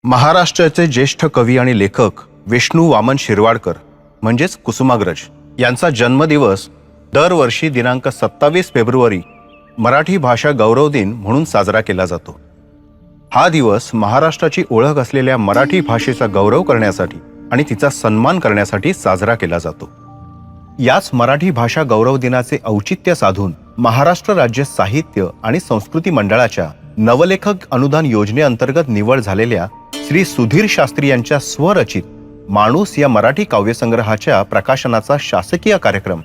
महाराष्ट्राचे ज्येष्ठ कवी आणि लेखक विष्णू वामन शिरवाडकर म्हणजेच कुसुमाग्रज यांचा जन्मदिवस दरवर्षी दिनांक 27 फेब्रुवारी मराठी भाषा गौरव दिन म्हणून साजरा केला जातो। हा दिवस महाराष्ट्राची ओळख असलेल्या मराठी भाषेचा गौरव करण्यासाठी आणि तिचा सन्मान करण्यासाठी साजरा केला जातो। याच मराठी भाषा गौरव दिनाचे औचित्य साधून महाराष्ट्र राज्य साहित्य आणि संस्कृती मंडळाच्या नवलेखक अनुदान योजनेअंतर्गत निवड झालेल्या श्री सुधीर शास्त्री यांच्या स्वरचित माणूस या मराठी काव्यसंग्रहाच्या प्रकाशनाचा शासकीय कार्यक्रम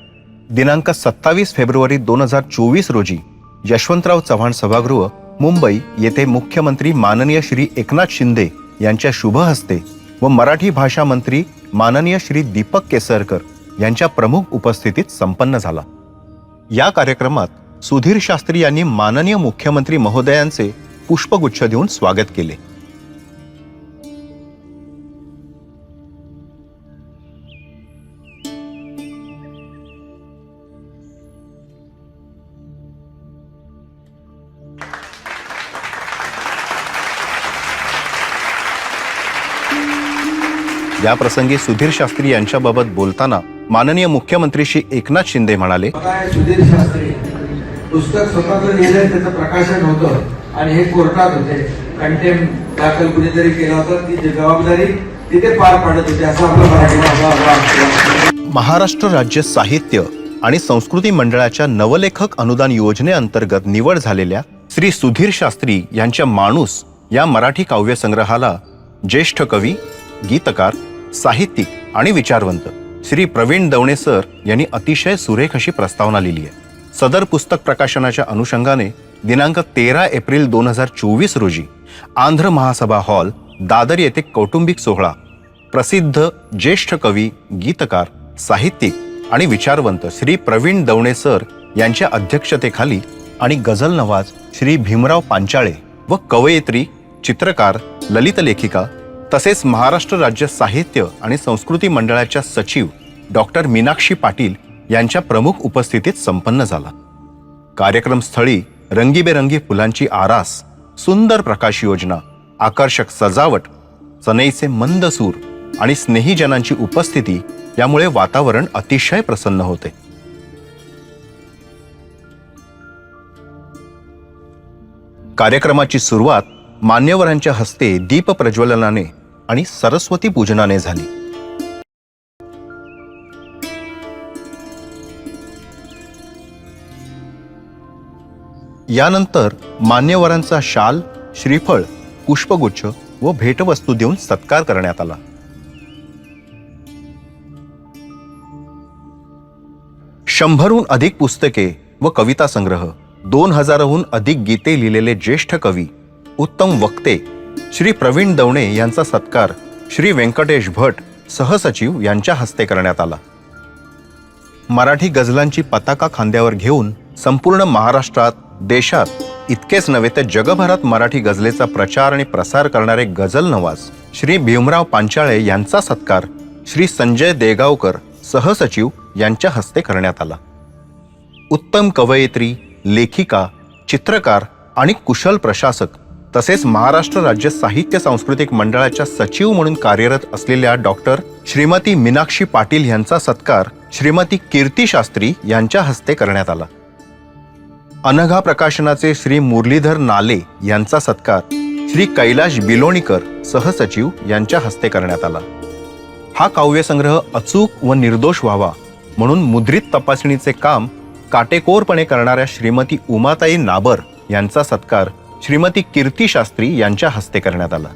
दिनांक 27 फेब्रुवारी 2024 रोजी यशवंतराव चव्हाण सभागृह मुंबई येथे मुख्यमंत्री माननीय श्री एकनाथ शिंदे यांच्या शुभ हस्ते व मराठी भाषा मंत्री माननीय श्री दीपक केसरकर यांच्या प्रमुख उपस्थितीत संपन्न झाला। या कार्यक्रमात सुधीर शास्त्री यांनी माननीय मुख्यमंत्री महोदयांचे पुष्पगुच्छ देऊन स्वागत केले। या प्रसंगी सुधीर शास्त्री यांच्याबाबत बोलताना माननीय मुख्यमंत्री श्री एकनाथ शिंदे म्हणाले, सुधीर शास्त्री पुस्तक स्वतंत्र लिहिलं, त्याचं प्रकाशन होतं आणि हे कोर्टात होते, कंटेम दाखल कुणीतरी केला होता, ती जबाबदारी तिथे पार पाडत होते असं आपलं मराठी। महाराष्ट्र राज्य साहित्य आणि संस्कृती मंडळाच्या नवलेखक अनुदान योजनेअंतर्गत निवड झालेल्या श्री सुधीर शास्त्री यांच्या माणूस या मराठी काव्यसंग्रहाला ज्येष्ठ कवी, गीतकार, साहित्यिक आणि विचारवंत श्री प्रवीण दवणे सर यांनी अतिशय सुरेख अशी प्रस्तावना लिहिली आहे। सदर पुस्तक प्रकाशनाच्या अनुषंगाने दिनांक 13 एप्रिल 2024 रोजी आंध्र महासभा हॉल दादर येथे कौटुंबिक सोहळा प्रसिद्ध ज्येष्ठ कवी, गीतकार, साहित्यिक आणि विचारवंत श्री प्रवीण दवणे सर यांच्या अध्यक्षतेखाली आणि गझल नवाज श्री भीमराव पांचाळे व कवयित्री, चित्रकार, ललित लेखिका तसेच महाराष्ट्र राज्य साहित्य आणि संस्कृती मंडळाच्या सचिव डॉक्टर मीनाक्षी पाटील यांच्या प्रमुख उपस्थितीत संपन्न झाला। कार्यक्रम स्थळी रंगीबेरंगी फुलांची आरास, सुंदर प्रकाश योजना, आकर्षक सजावट, सनईचे मंद सूर आणि स्नेहीजनांची उपस्थिती यामुळे वातावरण अतिशय प्रसन्न होते। कार्यक्रमाची सुरुवात मान्यवरांच्या हस्ते दीप प्रज्वलनाने आणि सरस्वती पूजनाने झाली। यानंतर मान्यवरांचा शाल, श्रीफळ, पुष्पगुच्छ व भेटवस्तू देऊन सत्कार करण्यात आला। शंभरहून अधिक पुस्तके व कविता संग्रह, 2000हून अधिक गीते लिहिलेले ज्येष्ठ कवी, उत्तम वक्ते श्री प्रवीण दवणे यांचा सत्कार श्री व्यंकटेश भट सहसचिव यांच्या हस्ते करण्यात आला। मराठी गझलांची पताका खांद्यावर घेऊन संपूर्ण महाराष्ट्रात, देशात इतकेच नव्हे तर जगभरात मराठी गझलेचा प्रचार आणि प्रसार करणारे गझल नवाज श्री भीमराव पांचाळे यांचा सत्कार श्री संजय देगावकर सहसचिव यांच्या हस्ते करण्यात आला। उत्तम कवयित्री, लेखिका, चित्रकार आणि कुशल प्रशासक तसेच महाराष्ट्र राज्य साहित्य सांस्कृतिक मंडळाच्या सचिव म्हणून कार्यरत असलेल्या डॉक्टर श्रीमती मीनाक्षी पाटील यांचा सत्कार श्रीमती कीर्ती शास्त्री यांच्या हस्ते करण्यात आला। अनघा प्रकाशनाचे श्री मुरलीधर नाले यांचा सत्कार श्री कैलाश बिलोणीकर सहसचिव यांच्या हस्ते करण्यात आला। हा काव्यसंग्रह अचूक व निर्दोष व्हावा म्हणून मुद्रित तपासणीचे काम काटेकोरपणे करणाऱ्या श्रीमती उमाताई नाबर यांचा सत्कार श्रीमती कीर्ती शास्त्री यांच्या हस्ते करण्यात आला।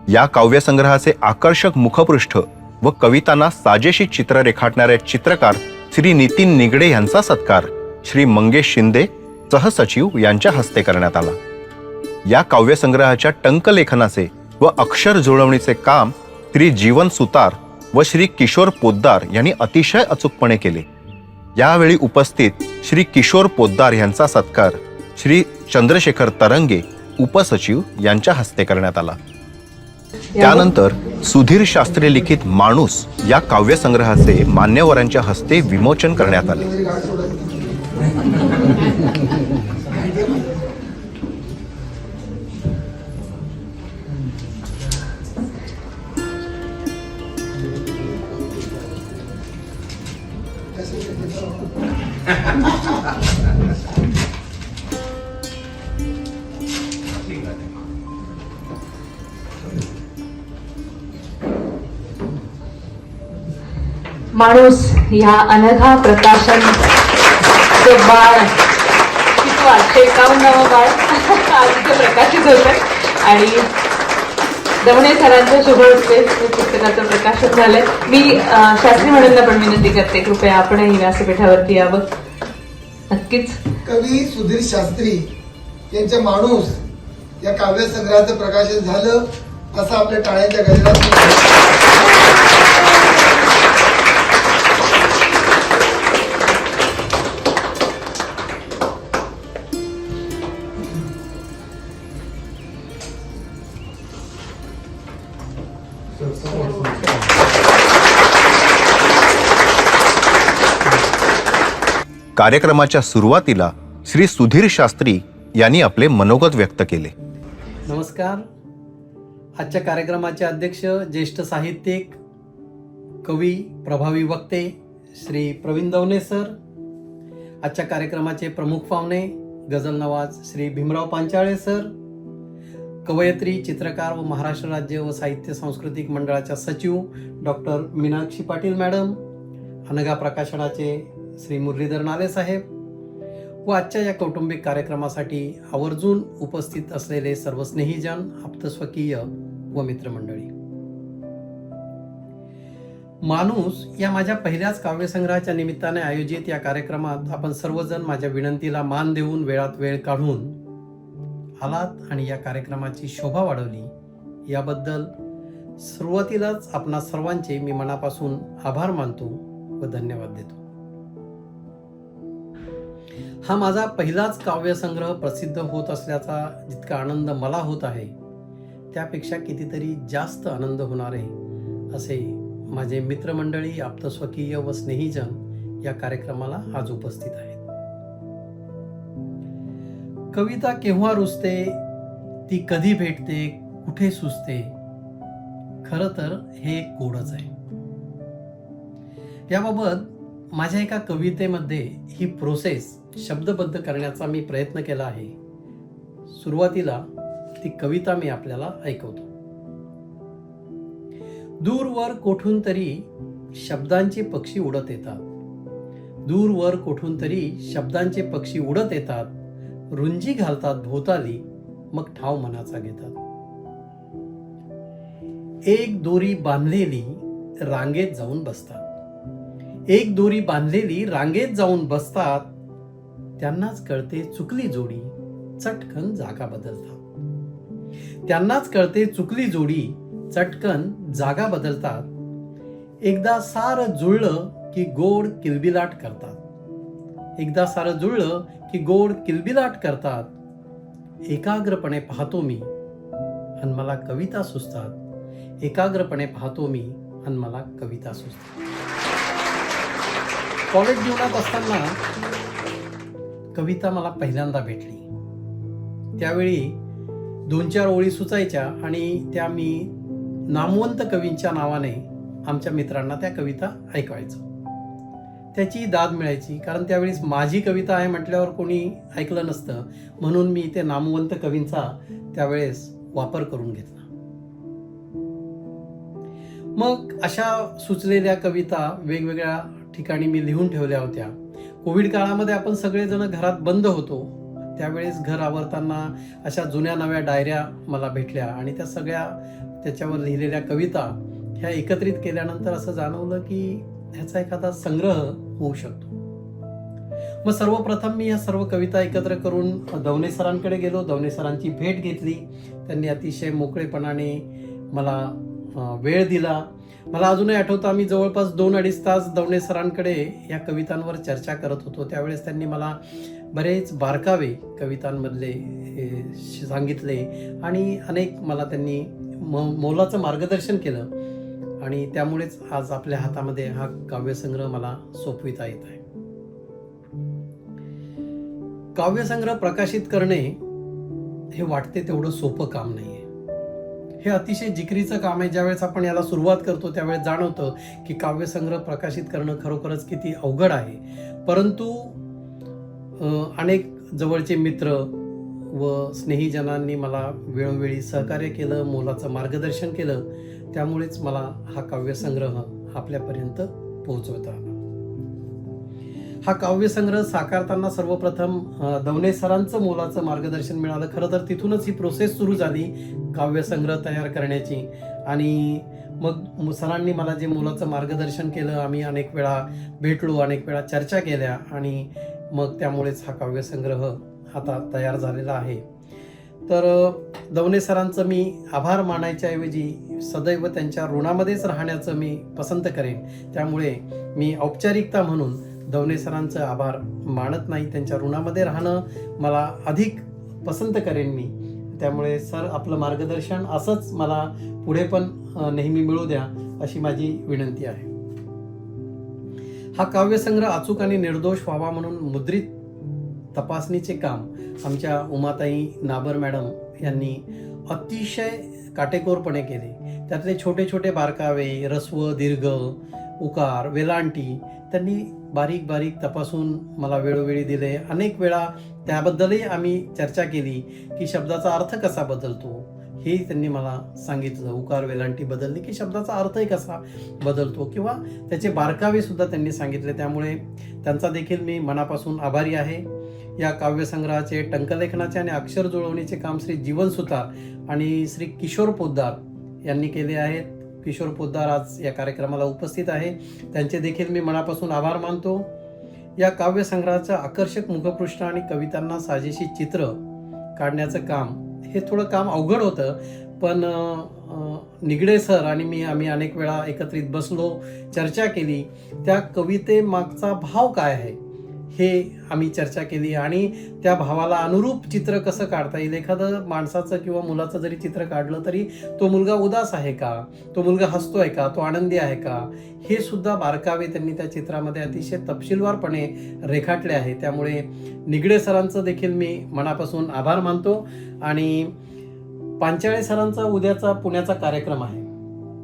या काव्यसंग्रहाचे आकर्षक मुखपृष्ठ व कवितांना साजेशी चित्र रेखाटणारे चित्रकार श्री नितीन निगडे यांचा सत्कार श्री मंगेश शिंदे सहसचिव यांच्या हस्ते करण्यात आला। या काव्यसंग्रहाच्या टंकलेखनाचे व अक्षर जुळवणीचे काम श्री जीवन सुतार व श्री किशोर पोद्दार यांनी अतिशय अचूकपणे केले। यावेळी उपस्थित श्री किशोर पोद्दार यांचा सत्कार श्री चंद्रशेखर तरंगे उपसचिव यांच्या हस्ते करण्यात आला। त्यानंतर सुधीर शास्त्री लिखित माणूस या काव्यसंग्रहाचे मान्यवरांच्या हस्ते विमोचन करण्यात आले। माणूस ह्या अनघा प्रकाशन ते बाळ कितवा 51वा बाळ आज इथे प्रकाशित होतं आणि दवणे सरांच्या शुभ हस्ते या पुस्तकाचं प्रकाशन झालंय. मी शास्त्री मॅडमला पण विनंती करते, कृपया आपणही व्यासपीठावरती यावं. नक्कीच. कवी सुधीर शास्त्री यांच्या माणूस या काव्यसंग्रहाचं प्रकाशन झालं असं आपल्या टाळ्यांच्या गजरात कार्यक्रमाच्या सुरुवातीला श्री सुधीर शास्त्री यांनी आपले मनोगत व्यक्त केले. नमस्कार. आजच्या कार्यक्रमाचे अध्यक्ष ज्येष्ठ साहित्यिक, कवी, प्रभावी वक्ते श्री प्रवीण दवणे सर. आजच्या कार्यक्रमाचे प्रमुख पाहुणे गझल नवाज श्री भीमराव पांचाळे सर, कवयित्री, चित्रकार व महाराष्ट्र राज्य व साहित्य सांस्कृतिक मंडळाच्या सचिव डॉक्टर मीनाक्षी पाटील मॅडम, अनघा प्रकाशनाचे श्री मुरलीधर नाले साहेब व आजच्या या कौटुंबिक कार्यक्रमासाठी आवर्जून उपस्थित असलेले सर्व स्नेहीजन, आप्तस्वकीय व मित्रमंडळी. माणूस या माझ्या पहिल्याच काव्यसंग्रहाच्या निमित्ताने आयोजित या कार्यक्रमात आपण सर्वजण माझ्या विनंतीला मान देऊन वेळात वेळ काढून आलात आणि या कार्यक्रमाची शोभा वाढवली याबद्दल सुरुवातीलाच आपणा सर्वांचे मी मनापासून आभार मानतो व धन्यवाद देतो. हा माझा पहिलाच काव्यसंग्रह प्रसिद्ध होत असल्याचा जितका आनंद मला होत आहे त्यापेक्षा कितीतरी जास्त आनंद होणार आहे असे माझे मित्रमंडळी, आप्तस्वकीय व स्नेहीजन या कार्यक्रमाला आज उपस्थित आहेत. कविता केव्हा रुजते, ती कधी भेटते, कुठे सुचते, खरं तर हे एक कोडच आहे. याबाबत माझ्या एका कवितेमध्ये ही प्रोसेस शब्दबद्ध करण्याचा मी प्रयत्न केला आहे. सुरुवातीला ती कविता मी आपल्याला ऐकवतो. दूरवर कोठून तरी शब्दांचे पक्षी उडत येतात, दूरवर कोठून तरी शब्दांचे पक्षी उडत येतात, रुंजी घालतात भोवताली, मग ठाव मनाचा घेतात. एक दोरी बांधलेली रांगेत जाऊन बसतात, एक दोरी बांधलेली रांगेत जाऊन बसतात, त्यांनाच कळते चुकली जोडी, चटकन जागा बदलतात. त्यांनाच कळते चुकली जोडी, चटकन जागा बदलतात. एकदा सार जुळलं की गोड किलबिलाट करतात, एकदा सारं जुळलं की गोड किलबिलाट करतात. एकाग्रपणे पाहतो मी आणि मला कविता सुचतात, एकाग्रपणे पाहतो मी आणि मला कविता सुचतात. कॉलेज जीवनात असताना कविता मला पहिल्यांदा भेटली. त्यावेळी 2-4 ओळी सुचायच्या आणि त्या मी नामवंत कवींच्या नावाने आमच्या मित्रांना त्या कविता ऐकवायचो. त्याची दाद मिळायची, कारण त्यावेळेस माझी कविता आहे म्हटल्यावर कोणी ऐकलं नसतं, म्हणून मी ते नामवंत कवींचा त्यावेळेस वापर करून घेतला. मग अशा सुचलेल्या कविता वेगवेगळ्या ठिकाणी मी लिहून ठेवल्या होत्या. कोविड काळामध्ये आपण सगळेजण घरात बंद होतो, त्यावेळेस घर आवरताना अशा जुन्या नव्या डायऱ्या मला भेटल्या आणि त्या सगळ्या त्याच्यावर लिहिलेल्या कविता ह्या एकत्रित केल्यानंतर असं जाणवलं की ह्याचा एखादा संग्रह होऊ शकतो. मग सर्वप्रथम मी या सर्व कविता एकत्र करून दवणे सरांकडे गेलो, दवणे सरांची भेट घेतली. त्यांनी अतिशय मोकळेपणाने मला वेळ दिला. मला अजूनही आठवतं, आम्ही जवळपास 2-2.5 तास दवणे सरांकडे या कवितांवर चर्चा करत होतो. त्यावेळेस त्यांनी मला बरेच बारकावे कवितांमधले सांगितले आणि अनेक मला त्यांनी मोलाचं मार्गदर्शन केलं आणि त्यामुळेच आज आपल्या हातामध्ये हा काव्यसंग्रह मला सोपविता येत आहे. काव्यसंग्रह प्रकाशित करणे हे वाटते तेवढं सोपं काम नाहीये. हे अतिशय जिकरीचं काम आहे. ज्यावेळेस आपण याला सुरुवात करतो त्यावेळेस जाणवतं की काव्यसंग्रह प्रकाशित करणं खरोखरच किती अवघड आहे. परंतु अनेक जवळचे मित्र व स्नेहीजनांनी मला वेळोवेळी सहकार्य केलं, मोलाचं मार्गदर्शन केलं. त्यामुळेच मला हा काव्यसंग्रह आपल्यापर्यंत पोहोचवता आला. हा काव्यसंग्रह साकारताना सर्वप्रथम दवणे सरांचं मोलाचं मार्गदर्शन मिळालं. खरं तर तिथूनच ही प्रोसेस सुरू झाली काव्यसंग्रह तयार करण्याची. आणि मग सरांनी मला जे मोलाचं मार्गदर्शन केलं, आम्ही अनेक वेळा भेटलो, अनेक वेळा चर्चा केल्या आणि मग त्यामुळेच हा काव्यसंग्रह आता तयार झालेला आहे. तर दवणे सरांचं मी आभार मानायच्या ऐवजी सदैव त्यांच्या ऋणामध्येच राहण्याचं मी पसंत करेन. त्यामुळे मी औपचारिकता म्हणून दवणे सरांचं आभार मानत नाही, त्यांच्या ऋणामध्ये राहणं मला अधिक पसंत करेन मी. त्यामुळे सर, आपलं मार्गदर्शन असंच मला पुढे पण नेहमी मिळू द्या अशी माझी विनंती आहे. हा काव्यसंग्रह अचूक आणि निर्दोष व्हावा म्हणून मुद्रित तपासणीचे काम आमच्या उमाताई नाबर मॅडम यांनी अतिशय काटेकोरपणे केले. त्यातले छोटे छोटे बारकावे, ऱ्हस्व, दीर्घ, उकार, वेलांटी त्यांनी बारीक बारीक तपासून मला वेळोवेळी दिले. अनेक वेळा त्याबद्दलही आम्ही चर्चा केली की शब्दाचा अर्थ कसा बदलतो हे त्यांनी मला सांगितलं. उकार वेलांटी बदलली की शब्दाचा अर्थही कसा बदलतो किंवा त्याचे बारकावे सुद्धा त्यांनी सांगितले. त्यामुळे त्यांचा देखील मी मनापासून आभारी आहे. या काव्यसंग्रहाचे टंकलेखनाचे आणि अक्षर जुळवणीचे काम श्री जीवन सुतार आणि श्री किशोर पोद्दार यांनी केले आहेत. किशोर पोद्दार आज या कार्यक्रमाला उपस्थित आहे, त्यांचे देखील मी मनापासून आभार मानतो. या काव्यसंग्रहाचं आकर्षक मुखपृष्ठ आणि कवितांना साजेशी चित्र काढण्याचं काम हे थोडं काम अवघड होतं. पण निगडे सर आणि आम्ही अनेक वेळा एकत्रित बसलो, चर्चा केली. त्या कवितेमागचा भाव काय आहे हे आम्ही चर्चा केली आणि त्या भावाला अनुरूप चित्र कसं काढता येईल. एखादं माणसाचं किंवा मुलाचं जरी चित्र काढलं तरी तो मुलगा उदास आहे का, तो मुलगा हसतोय का, तो आनंदी आहे का, हे सुद्धा बारकावे त्यांनी त्या चित्रामध्ये अतिशय तपशीलवारपणे रेखाटले आहे. त्यामुळे निगडे सरांचं देखील मी मनापासून आभार मानतो. आणि पांचाळे सरांचा उद्याचा पुण्याचा कार्यक्रम आहे,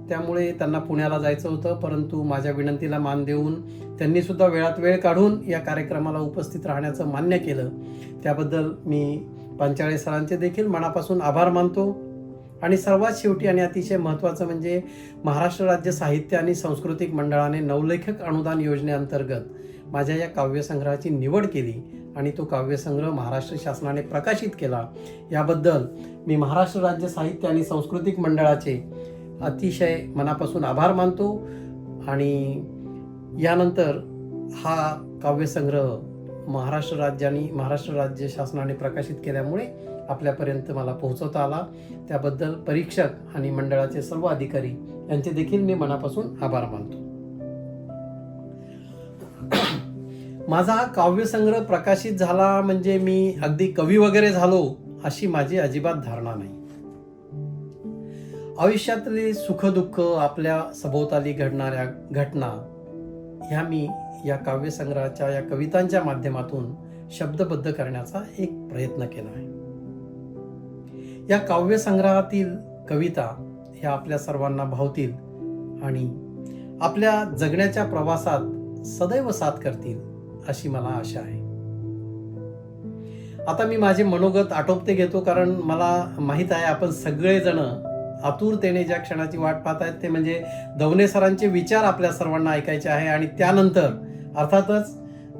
त्यामुळे त्यांना पुण्याला जायचं होतं. परंतु माझ्या विनंतीला मान देऊन त्यांनी सुद्धा वेळात वेळ काढून या कार्यक्रमाला उपस्थित राहण्याचं मान्य केलं. त्याबद्दल मी पांचाळे सरांचे देखील मनापासून आभार मानतो. आणि सर्वात शेवटी आणि अतिशय महत्त्वाचं म्हणजे महाराष्ट्र राज्य साहित्य आणि सांस्कृतिक मंडळाने नवलेखक अनुदान योजनेअंतर्गत माझ्या या काव्यसंग्रहाची निवड केली आणि तो काव्यसंग्रह महाराष्ट्र शासनाने प्रकाशित केला. याबद्दल मी महाराष्ट्र राज्य साहित्य आणि सांस्कृतिक मंडळाचे अतिशय मनापासून आभार मानतो. आणि यानंतर हा काव्यसंग्रह महाराष्ट्र राज्य शासनाने प्रकाशित केल्यामुळे आपल्यापर्यंत मला पोहोचवता आला. त्याबद्दल परीक्षक आणि मंडळाचे सर्व अधिकारी यांचे देखील मी मनापासून आभार मानतो. माझा हा काव्यसंग्रह प्रकाशित झाला म्हणजे मी अगदी कवी वगैरे झालो अशी माझी अजिबात धारणा नाही. आयुष्यातले सुखदुःख, आपल्या सभोवताली घडणाऱ्या घटना ह्या मी या काव्यसंग्रहाच्या या कवितांच्या माध्यमातून शब्दबद्ध करण्याचा एक प्रयत्न केला आहे. या काव्यसंग्रहातील कविता ह्या आपल्या सर्वांना भावतील आणि आपल्या जगण्याच्या प्रवासात सदैव साथ करतील अशी मला आशा आहे. आता मी माझे मनोगत आटोपते घेतो, कारण मला माहीत आहे आपण सगळेजण आतुरतेने ज्या क्षणाची वाट पाहत आहेत ते म्हणजे दवणे सरांचे विचार आपल्या सर्वांना ऐकायचे आहे. आणि त्यानंतर अर्थातच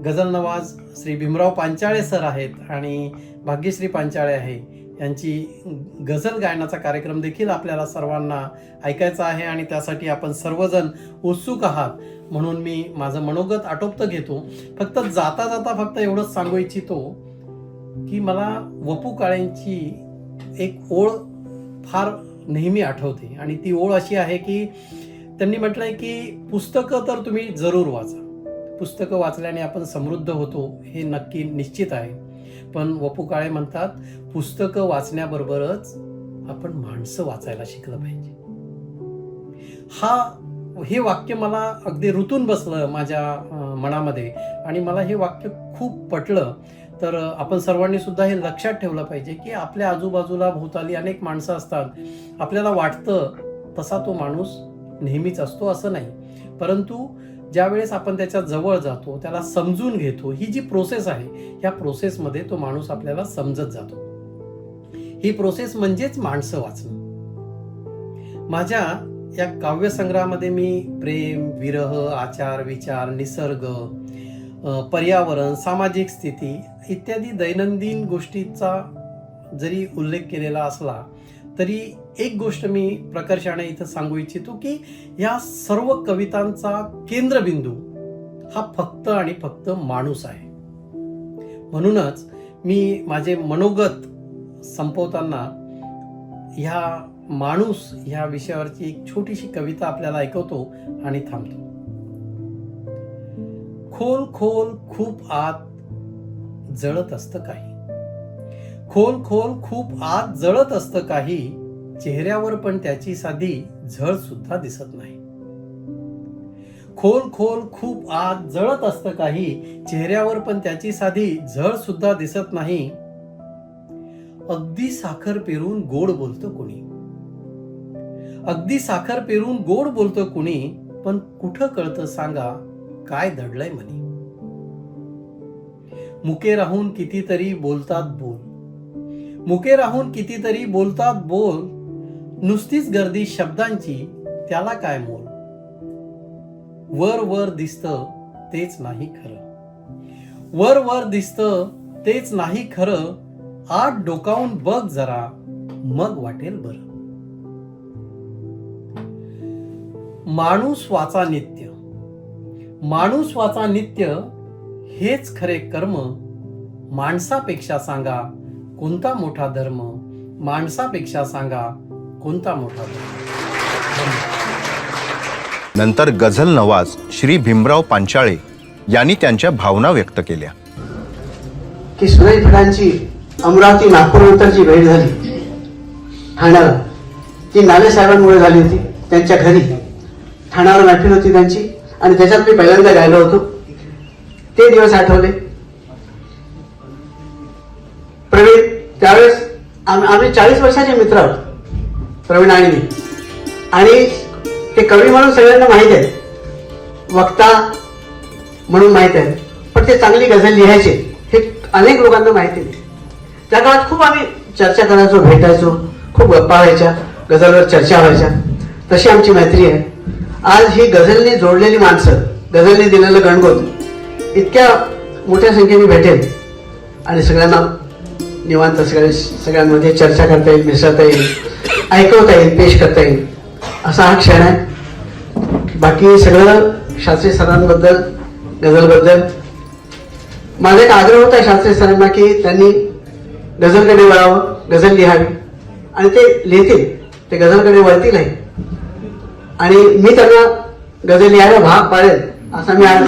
गझल नवाज श्री भीमराव पांचाळे सर आहेत आणि भाग्यश्री पांचाळे आहे, यांची गझल गायनाचा कार्यक्रम देखील आपल्याला सर्वांना ऐकायचा आहे आणि त्यासाठी आपण सर्वजण उत्सुक आहात. म्हणून मी माझं मनोगत आटोपतं घेतो. फक्त जाता जाता फक्त एवढंच सांगू इच्छितो की मला वपू काळेंची एक ओळ फार नेहमी आठवते आणि ती ओळ अशी आहे की त्यांनी म्हटलंय की पुस्तकं तर तुम्ही जरूर वाचा, पुस्तकं वाचल्याने आपण समृद्ध होतो हे नक्की निश्चित आहे. पण वपू काळे म्हणतात पुस्तकं वाचण्याबरोबरच आपण माणसं वाचायला शिकलं पाहिजे. हे वाक्य मला अगदी रुतून बसलं माझ्या मनामध्ये आणि मला हे वाक्य खूप पटलं. तर आपण सर्वांनी सुद्धा हे लक्षात ठेवलं पाहिजे की आपल्या आजूबाजूला भोवताली अनेक माणसं असतात. आपल्याला वाटतं तसा तो माणूस नेहमीच असतो असं नाही, परंतु ज्यावेळेस आपण त्याच्या जवळ जातो, त्याला समजून घेतो, ही जी प्रोसेस आहे या प्रोसेसमध्ये तो माणूस आपल्याला समजत जातो. ही प्रोसेस म्हणजेच माणसं वाचणं. माझ्या या काव्यसंग्रहामध्ये मी प्रेम, विरह, आचार, विचार, निसर्ग, पर्यावरण, सामाजिक स्थिती इत्यादी दैनंदिन गोष्टींचा जरी उल्लेख केलेला असला तरी एक गोष्ट मी प्रकर्षाने इथं सांगू इच्छितो की या सर्व कवितांचा केंद्रबिंदू हा फक्त आणि फक्त माणूस आहे. म्हणूनच मी माझे मनोगत संपवताना ह्या माणूस ह्या विषयावरची एक छोटीशी कविता आपल्याला ऐकवतो आणि थांबतो. खोल खोल खूप आत जळत असतं काही, खोल खोल खूप आत जळत असतं काही, चेहऱ्यावर पण त्याची साधी झळ सुद्धा दिसत नाही. खोल खोल खूप आत जळत असतं काही, चेहऱ्यावर पण त्याची साधी झळ सुद्धा दिसत नाही. अगदी साखर पेरून गोड बोलतं कुणी, अगदी साखर पेरून गोड बोलतं कुणी, पण कुठं कळतं सांगा काय दडलंय मनी. मुके राहून कितीतरी बोलतात बोल, मुके राहून कितीतरी बोलतात बोल, नुसतीच गर्दी शब्दांची त्याला काय मोल. वर वर दिसतं तेच नाही खरं, वर वर दिसतं तेच नाही खरं, आत डोकावून बघ जरा मग वाटेल बरं. माणूस वाचा नित्य, माणूस वाचा नित्य, हेच खरे कर्म. माणसापेक्षा सांगा कोणता मोठा धर्म, माणसापेक्षा सांगा कोणता मोठा धर्म. नंतर गझल नवाज श्री भीमराव पांचाळे यांनी त्यांच्या भावना व्यक्त केल्या. की सुरेश भटांची अमरावती नागपूर नंतरची भेट झाली ठाण्याला, ती नाले साहेबांमुळे झाली होती. त्यांच्या घरी ठाण्यावर महफिल होती त्यांची आणि त्याच्यात मी पहिल्यांदा गायलो होतो. ते दिवस आठवले. प्रवीण त्यावेळेस आम्ही 40 वर्षाचे मित्र आहोत, प्रवीण आणि मी. आणि ते कवी म्हणून सगळ्यांना माहीत आहे, वक्ता म्हणून माहीत आहे, पण ते चांगली गझल लिहायचे हे अनेक लोकांना माहिती नाही. त्या काळात खूप आम्ही चर्चा करायचो, भेटायचो, खूप गप्पा व्हायच्या, गझलवर चर्चा व्हायच्या. तशी आमची मैत्री आहे. आज ही गझलने जोडलेली माणसं, गझलने दिलेलं गणगोत इतक्या मोठ्या संख्येने भेटेल आणि सगळ्यांना निवांत सगळ्यांमध्ये चर्चा करता येईल, मिसळता येईल, ऐकवता येईल, पेश करता येईल, असा हा क्षण आहे. बाकी सगळं शास्त्री सरांबद्दल, गझलबद्दल माझा एक आग्रह होता शास्त्री सरांना की त्यांनी गझलकडे वळावं, गझल लिहावी आणि ते लिहितील, ते गझलकडे वळतीलही आणि मी त्यांना गझल लिहायला भाग पाडेल असा मी आज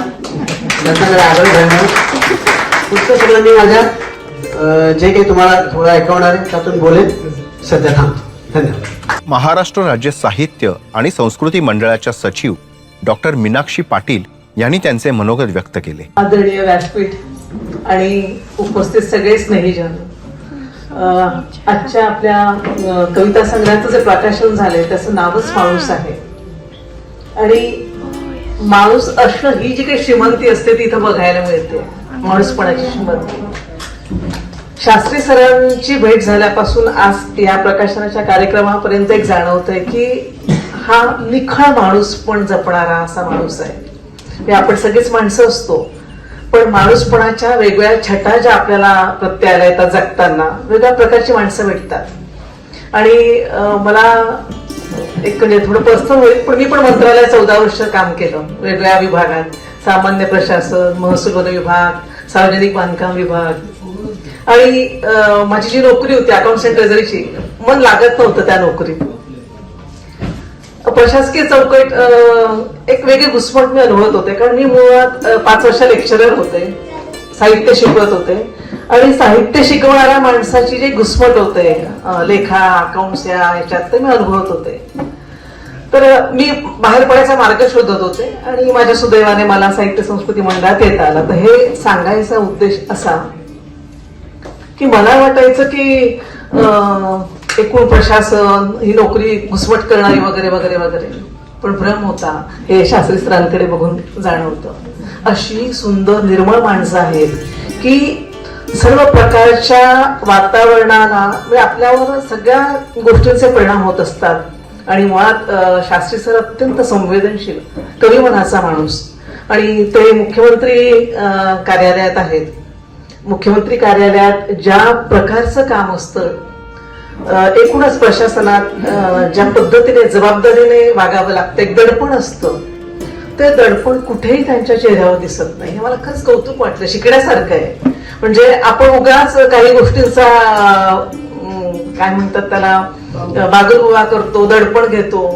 त्यांच्याकडे आग्रह धरणार. पुढचं सगळं मी माझ्या जे काही तुम्हाला थोडं ऐकवणार आहे त्यातून बोलेल. सध्या थांबतो. धन्यवाद. महाराष्ट्र राज्य साहित्य आणि संस्कृती मंडळाच्या सचिव डॉक्टर मीनाक्षी पाटील यांनी त्यांचे मनोगत व्यक्त केले. आदरणीय व्यासपीठ आणि उपस्थित सगळे स्नेहीजन, आजच्या आपल्या कविता संग्रहाचं जे प्रकाशन झालंय त्याचं नावच माणूस आहे. आणि माणूस असणं ही जी काही श्रीमंती असते ती इथं बघायला मिळते, माणूसपणाची श्रीमंती. शास्त्री सरांची भेट झाल्यापासून आज या प्रकाशनाच्या कार्यक्रमापर्यंत एक जाणवतंय की हा निखळ माणूस पण जपणारा असा माणूस आहे. हे आपण सगळीच माणसं असतो, पण माणूसपणाच्या वेगवेगळ्या छटा ज्या आपल्याला प्रत्ययाला येतात, जगताना वेगळ्या प्रकारची माणसं भेटतात. आणि मला एक म्हणजे थोडं पर्सनल होईल, पण मी पण मंत्रालयात 14 वर्ष काम केलं वेगवेगळ्या विभागात, सामान्य प्रशासन, महसूल वन विभाग, सार्वजनिक बांधकाम विभाग. आणि माझी जी नोकरी होती अकाउंट्स अँड ट्रेझरीची, मन लागत नव्हतं त्या नोकरीत. प्रशासकीय चौकट एक वेगळी घुसमट मी अनुभवत होते, कारण मी मुळात 5 वर्ष लेक्चरर होते, साहित्य शिकवत होते. आणि साहित्य शिकवणाऱ्या माणसाची जी घुसमट होते लेखा, अकाउंट्स या ह्याच्यात, ते मी अनुभवत होते. तर मी बाहेर पडायचा मार्ग शोधत होते आणि माझ्या सुदैवाने मला साहित्य संस्कृती मंडळात येता आला. तर हे सांगायचा उद्देश असा की मला वाटायचं की एकूण प्रशासन ही नोकरी घुसमट करणारी वगैरे वगैरे वगैरे, पण भ्रम होता हे शास्त्री सरांकडे बघून जाणवतं. अशी सुंदर निर्मळ माणसं आहेत की सर्व प्रकारच्या वातावरणाला म्हणजे आपल्यावर सगळ्या गोष्टींचे परिणाम होत असतात. आणि मुळात शास्त्री सर अत्यंत संवेदनशील कवी मनाचा माणूस, आणि ते मुख्यमंत्री कार्यालयात आहेत. मुख्यमंत्री कार्यालयात ज्या प्रकारचं काम असतं, एकूणच प्रशासनात ज्या पद्धतीने जबाबदारीने वागावं लागतं, एक दडपण असतं, ते दडपण कुठेही त्यांच्या चेहऱ्यावर दिसत नाही. हे मला खरंच कौतुक वाटलं, शिकण्यासारखं आहे. म्हणजे आपण उगाच काही गोष्टींचा काय म्हणतात त्याला बागलबुवा करतो, दडपण घेतो,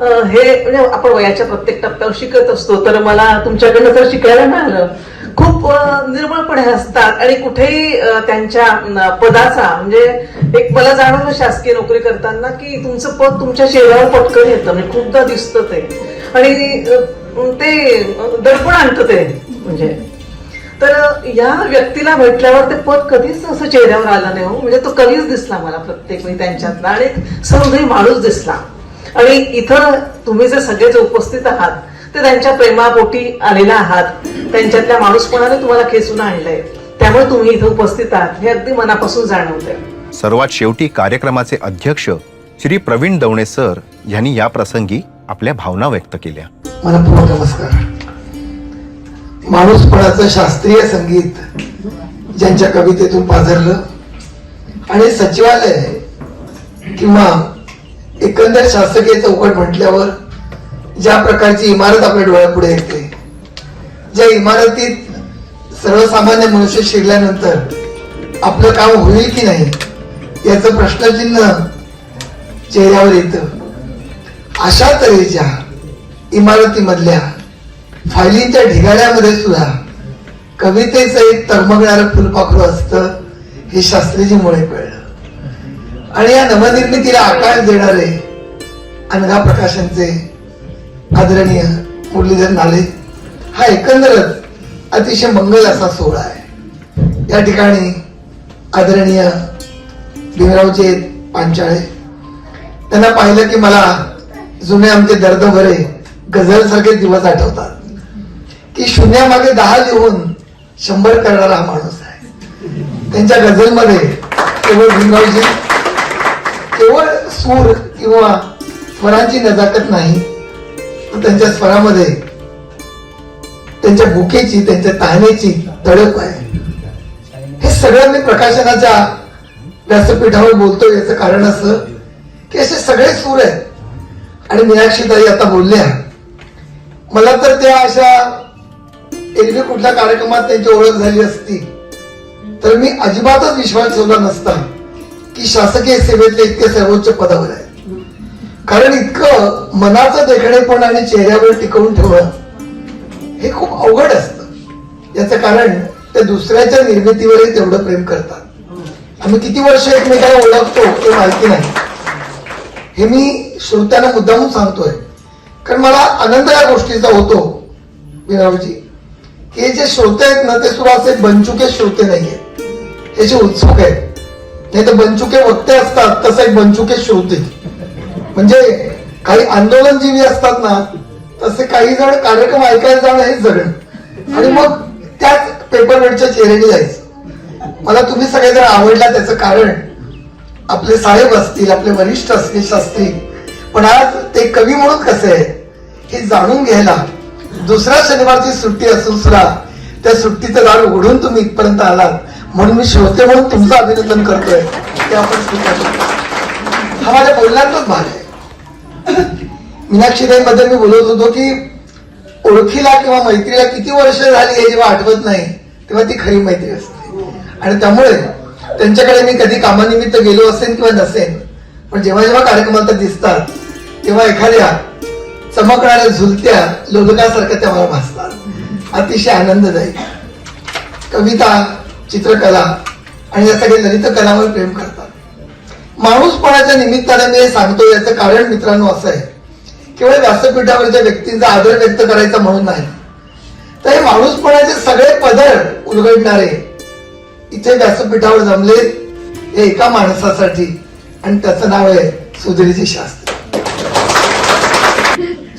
हे म्हणजे आपण वयाच्या प्रत्येक टप्प्यावर शिकत असतो. तर मला तुमच्याकडनं जर शिकायला मिळालं, खूप निर्मळपणे असतात आणि कुठेही त्यांच्या पदाचा म्हणजे एक मला जाणवलं शासकीय नोकरी करताना की तुमचं पद तुमच्या चेहऱ्यावर पटकन येतं, म्हणजे खूपदा दिसतं ते, आणि ते दडपण आणतं ते. म्हणजे तर या व्यक्तीला भेटल्यावर ते पद कधीच असं चेहऱ्यावर आलं नाही हो. म्हणजे तो कवीच दिसला मला प्रत्येक वेळी त्यांच्यातला, आणि एक सहृदयी माणूस दिसला. आणि इथं तुम्ही जे सगळे जे उपस्थित आहात ते त्यांच्या प्रेमापोटी आलेला आहात, त्यांच्यातल्या माणूसपणाने तुम्हाला खेचून आणलंय, त्यामुळे तुम्ही इथं उपस्थित आहात हे अगदी मनापासून जाणवतंय. सर्वात शेवटी कार्यक्रमाचे अध्यक्ष श्री प्रवीण दवणे सर यांनी या प्रसंगी आपल्या भावना व्यक्त केल्या. मला पूर्ण नमस्कार. माणूसपणाचं शास्त्रीय संगीत ज्यांच्या कवितेतून पाझरलं आणि सचिवालय किंवा एकंदर शासकीय चौकट म्हटल्यावर ज्या प्रकारची इमारत आपल्या डोळ्यापुढे येते, ज्या इमारतीत सर्वसामान्य मनुष्य शिरल्यानंतर आपलं काम होईल की नाही याचं प्रश्नचिन्ह चेहऱ्यावर येतं, अशा तऱ्हेच्या इमारतीमधल्या फायलींच्या ढिगाऱ्यामध्ये सुद्धा कवितेचं एक तरमगणारं फुलपाखरू असतं हे शास्त्रीजीमुळे कळलं. आणि या नवनिर्मितीला आकार देणारे अनघा प्रकाशनचे आदरणीय मुरलीधर नाले हा एकंदरच अतिशय मंगल असा सोहळा आहे. या ठिकाणी आदरणीय भीमरावचे पांचाळे, त्यांना पाहिलं की मला जुने आमचे दर्द भरे गझल सारखे दिवस आठवतात की शून्यामागे 10 लिहून 100 करणारा हा माणूस आहे. त्यांच्या गझलमध्ये केवळ भीमरावजी केवळ सूर किंवा स्वरांची नजाकत नाही, तर त्यांच्या स्वरामध्ये त्यांच्या भुकेची, त्यांच्या तहानेची तडप आहे. हे सगळं मी प्रकाशनाच्या व्यासपीठावर बोलतो याचं कारण असं की असे सगळे सूर आहेत. आणि मीनाक्षीताई आता बोलल्या, मला तर त्या अशा एरवी कुठल्या कार्यक्रमात त्यांची ओळख झाली असती तर मी अजिबातच विश्वास ठेवला नसता की शासकीय सेवेतले इतके सर्वोच्च पदावर आहे. कारण इतकं मनाचं देखणेपण आणि चेहऱ्यावर टिकवून ठेवणं हे खूप अवघड असतं. याचं कारण ते दुसऱ्याच्या निर्मितीवरही तेवढं प्रेम करतात. आम्ही किती वर्ष एकमेकाला ओळखतो हे माहिती नाही, हे मी श्रोत्यांना मुद्दामून सांगतोय कारण मला आनंद या गोष्टीचा होतो मीरावजी, की हे जे श्रोते आहेत ना ते सुद्धा असे बनचुके श्रोते नाहीयेत, हे जे उत्सुक आहेत. नाही तर बनचुके वक्ते असतात, तसं एक बनचुके श्रोते, म्हणजे काही आंदोलनजीवी असतात ना तसे काही जण कार्यक्रम ऐकायला जाणं हेच जगणं आणि मग त्याच पेपरवेटच्या चेहऱ्याने जायचं. मला तुम्ही सगळेजण आवडला त्याचं कारण आपले साहेब असतील, आपले वरिष्ठ असतील शास्त्री, पण आज ते कवी म्हणून कसे आहेत हे जाणून घ्यायला दुसऱ्या शनिवारची सुट्टी असून सुद्धा त्या सुट्टीचं दार उघडून तुम्ही इथपर्यंत आलात, म्हणून मी श्रोते म्हणून तुमचं अभिनंदन करतोय. ते आपण स्वीकारतो. हा माझ्या बोलण्याचाच भाग आहे. मीनाक्षीताई बद्दल मी बोलत होतो की ओळखीला किंवा मैत्रीला किती वर्ष झाली हे जेव्हा आठवत नाही तेव्हा ती खरी मैत्री असते. आणि त्यामुळे त्यांच्याकडे मी कधी कामानिमित्त गेलो असेल किंवा नसेल, पण जेव्हा जेव्हा कार्यक्रमात दिसतात तेव्हा एखाद्या चमकणाऱ्या झुलत्या लोलकासारख्या त्या मला भासतात. अतिशय आनंददायी. कविता, चित्रकला आणि या सगळ्या ललित कलांवर प्रेम करतात. माणूसपणाच्या निमित्ताने मी हे सांगतो याचं कारण मित्रांनो असं आहे, केवळ व्यासपीठावरच्या व्यक्तींचा आदर व्यक्त करायचा म्हणून नाही, तर हे माणूसपणाचे सगळे पदर उलगडणारे इथे व्यासपीठावर जमले हे एका माणसासाठी, आणि त्याचं नाव आहे सुधीरजी शास्त्री.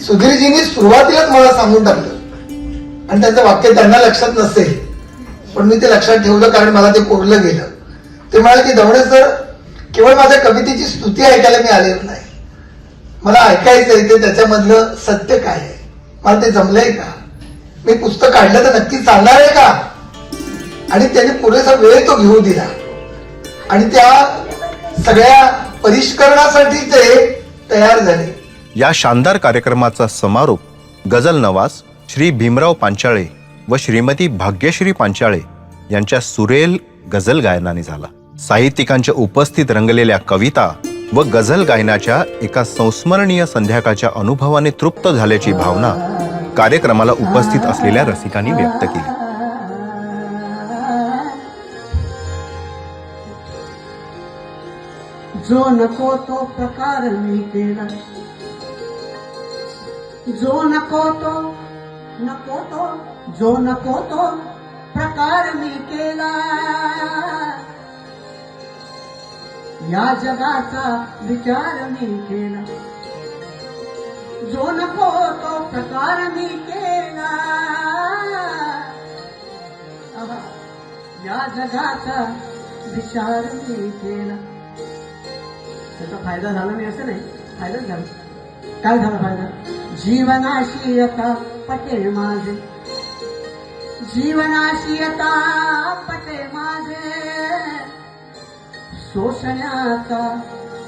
सुधीरजींनी सुरुवातीलाच मला सांगून टाकलं, आणि त्यांचं वाक्य त्यांना लक्षात नसेल पण मी ते लक्षात ठेवलं कारण मला ते कोरलं गेलं. ते म्हणाले की दवणे सर, केवळ माझ्या कवितेची स्तुती ऐकायला मी आलेलो नाही, मला ऐकायचंय ते त्याच्यामधलं सत्य काय आहे, मला ते जमलंय का, मी पुस्तक काढलं तर नक्की चालणार आहे का. आणि त्यांनी पुरेसा वेळ तो घेऊ दिला, आणि त्या सगळ्या परिष्करणासाठी ते तयार झाले. या शानदार कार्यक्रमाचा समारोप गझल नवाज श्री भीमराव पांचाळे व श्रीमती भाग्यश्री पांचाळे यांच्या सुरेल गझल गायनाने झाला. साहित्यिकांच्या उपस्थित रंगलेल्या कविता व गझल गायनाच्या एका संस्मरणीय संध्याकाळच्या अनुभवाने तृप्त झाल्याची भावना कार्यक्रमाला उपस्थित असलेल्या रसिकांनी व्यक्त केली. जो नको तो प्रकार मी केला, जो नको तो जो नको तो प्रकार मी केला. या जगाचा विचार मी केला, जो नको तो प्रकार मी केला. या जगाचा विचार मी केला. त्याचा फायदा झाला नाही असं नाही, फायदाच झाला. काय झाला फायदा? जीवनाशी आता पटे माझे, जीवनाशी आता पटे माझे. शोषणाचा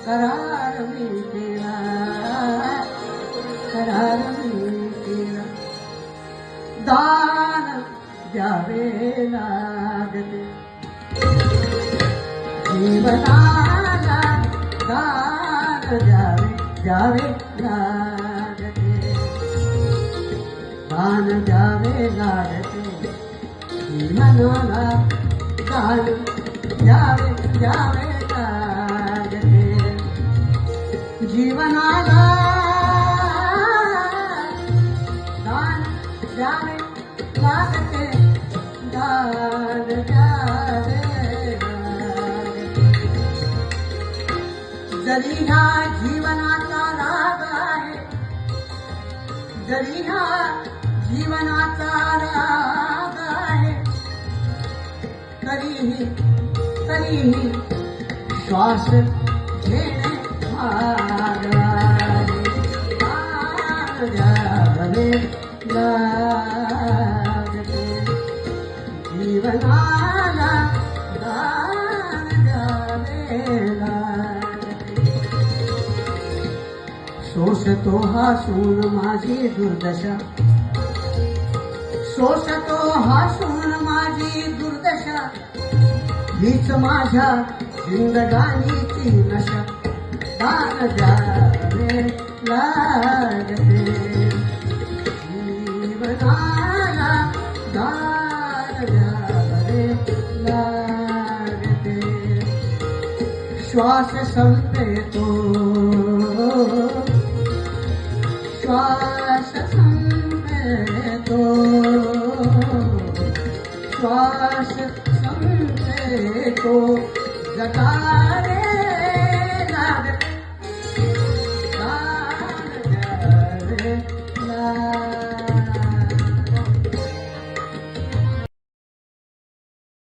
करार मी केला, करार मी केला. दान द्यावे लागते जीवनाला, दान द्यावे लागते, दान द्यावे लागते जीवनाला, दान द्यावे लागते जीवनाला, दान द्यावे लागते, दान द्यावे लागते. जरी ह्या जीवनाचा राग आहे, जरी ह्या जीवनाचा राग आहे, तरीही श्वास घेणे भाग आहे. दान द्यावे लागते जीवनाला, दान द्यावे लागते. शोषतो हासून माझी दुर्दशा, शोषतो हासून माझी दुर्दशा. हीच माझ्या जिंदगानीची नशा, दान द्यावे लागते जीवनाला, दान द्यावे लागते. श्वास संपेतो, श्वास संपेतो, श्वास संपेतो. जगारे